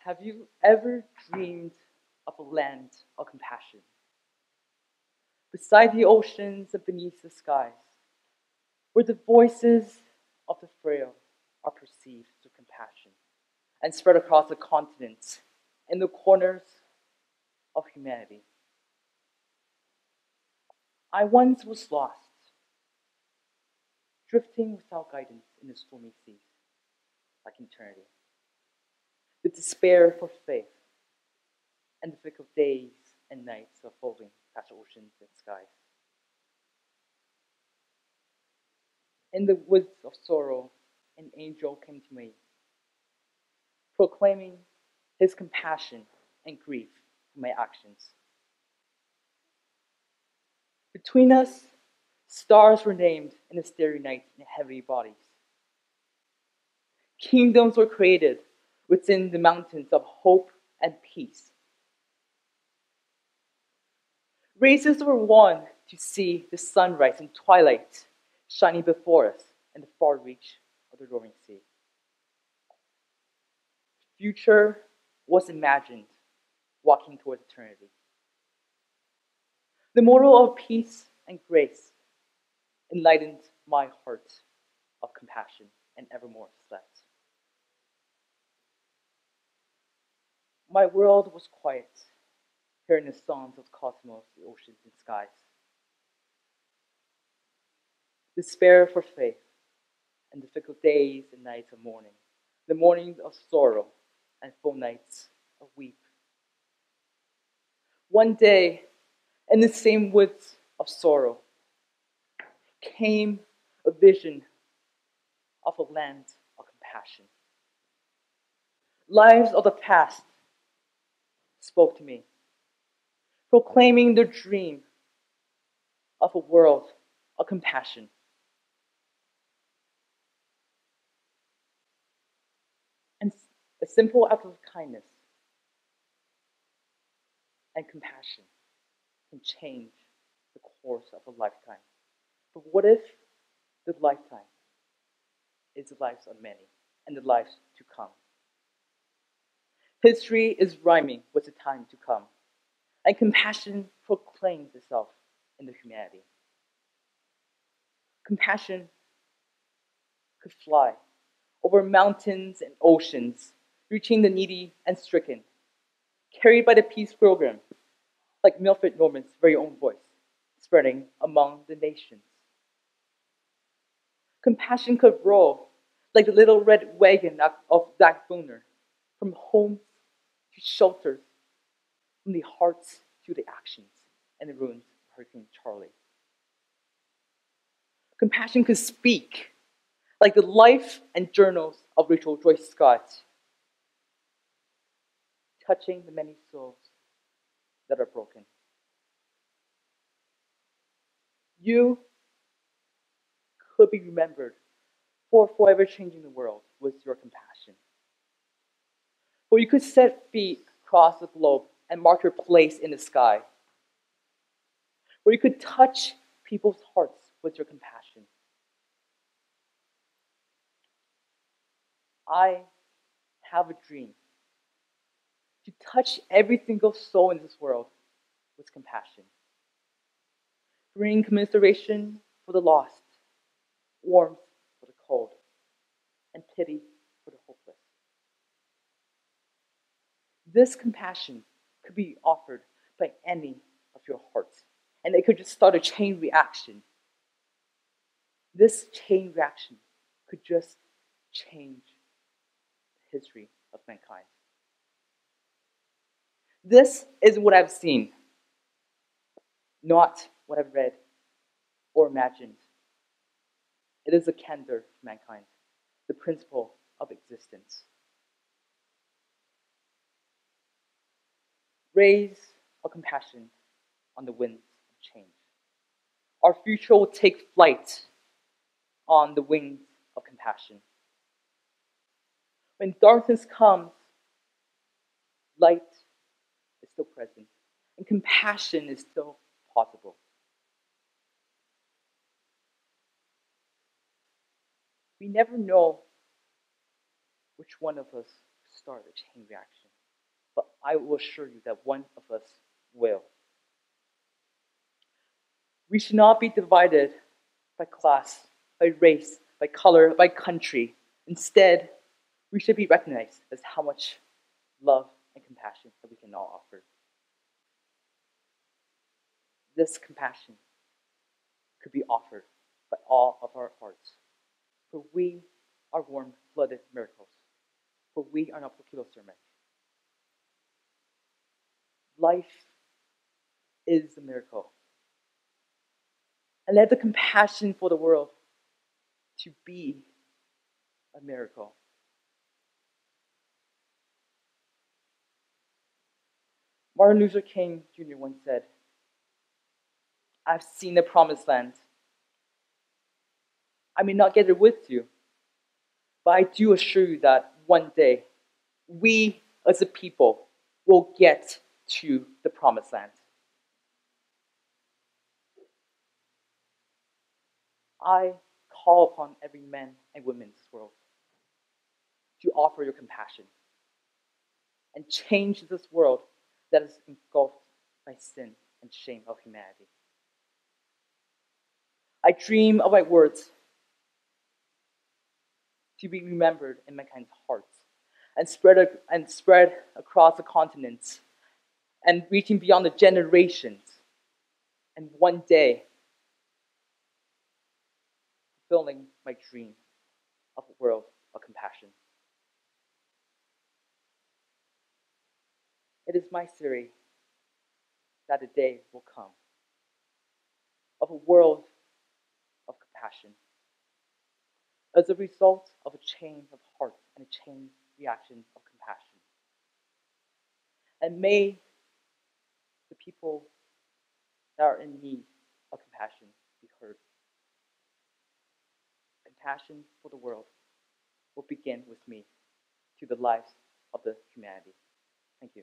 Have you ever dreamed of a land of compassion? Beside the oceans and beneath the skies, where the voices of the frail are perceived with compassion and spread across the continents in the corners of humanity. I once was lost, drifting without guidance in the stormy seas, like eternity. The despair for faith, and the thick of days and nights of roving past oceans and skies. In the woods of sorrow, an angel came to me, proclaiming his compassion and grief for my actions. Between us, stars were named in the starry night in heavenly bodies. Kingdoms were created within the mountains of hope and peace. Races were won to see the sunrise and twilight shining before us in the far reach of the roaring sea. The future was imagined, walking towards eternity. The moral of peace and grace enlightened my heart of compassion and evermore slept. My world was quiet, hearing the songs of cosmos, the oceans, and skies. Despair for faith, and the fickle days and nights of mourning, the mornings of sorrow, and full nights of weep. One day, in the same woods of sorrow, came a vision of a land of compassion. Lives of the past spoke to me, proclaiming the dream of a world of compassion. And a simple act of kindness and compassion can change the course of a lifetime. But what if the lifetime is the lives of many and the lives to come? History is rhyming with the time to come, and compassion proclaims itself in the humanity. Compassion could fly over mountains and oceans, reaching the needy and stricken, carried by the peace program, like Milford Norman's very own voice, spreading among the nations. Compassion could roll like the little red wagon of Zach Booner, from homes to shelters, from the hearts to the actions and the ruins of Hurricane Charlie. Compassion could speak like the life and journals of Rachel Joyce Scott, touching the many souls that are broken. You could be remembered for forever changing the world with your compassion. Or you could set feet across the globe and mark your place in the sky. Or you could touch people's hearts with your compassion. I have a dream to touch every single soul in this world with compassion. Bring commiseration for the lost, warmth for the cold, and pity for the hopeless. This compassion could be offered by any of your hearts, and it could just start a chain reaction. This chain reaction could just change the history of mankind. This is what I've seen, not what I've read or imagined. It is the candor of mankind, the principle of existence. Rays of compassion on the winds of change. Our future will take flight on the wings of compassion. When darkness comes, light is still present, and compassion is still possible. We never know which one of us start a chain reaction. I will assure you that one of us will. We should not be divided by class, by race, by color, by country. Instead, we should be recognized as how much love and compassion that we can all offer. This compassion could be offered by all of our hearts. For we are warm-blooded miracles. For we are not poquito sermon. Life is a miracle. And let the compassion for the world to be a miracle. Martin Luther King Jr. once said, I've seen the promised land. I may not get it with you, but I do assure you that one day, we as a people will get to the promised land. I call upon every man and woman in this world to offer your compassion and change this world that is engulfed by sin and shame of humanity. I dream of my words to be remembered in mankind's hearts and spread across the continents and reaching beyond the generations. And one day, fulfilling my dream of a world of compassion. It is my theory that a day will come of a world of compassion as a result of a chain of hearts and a chain reaction of compassion. And may the people that are in need of compassion be heard. Compassion for the world will begin with me to the lives of the humanity. Thank you.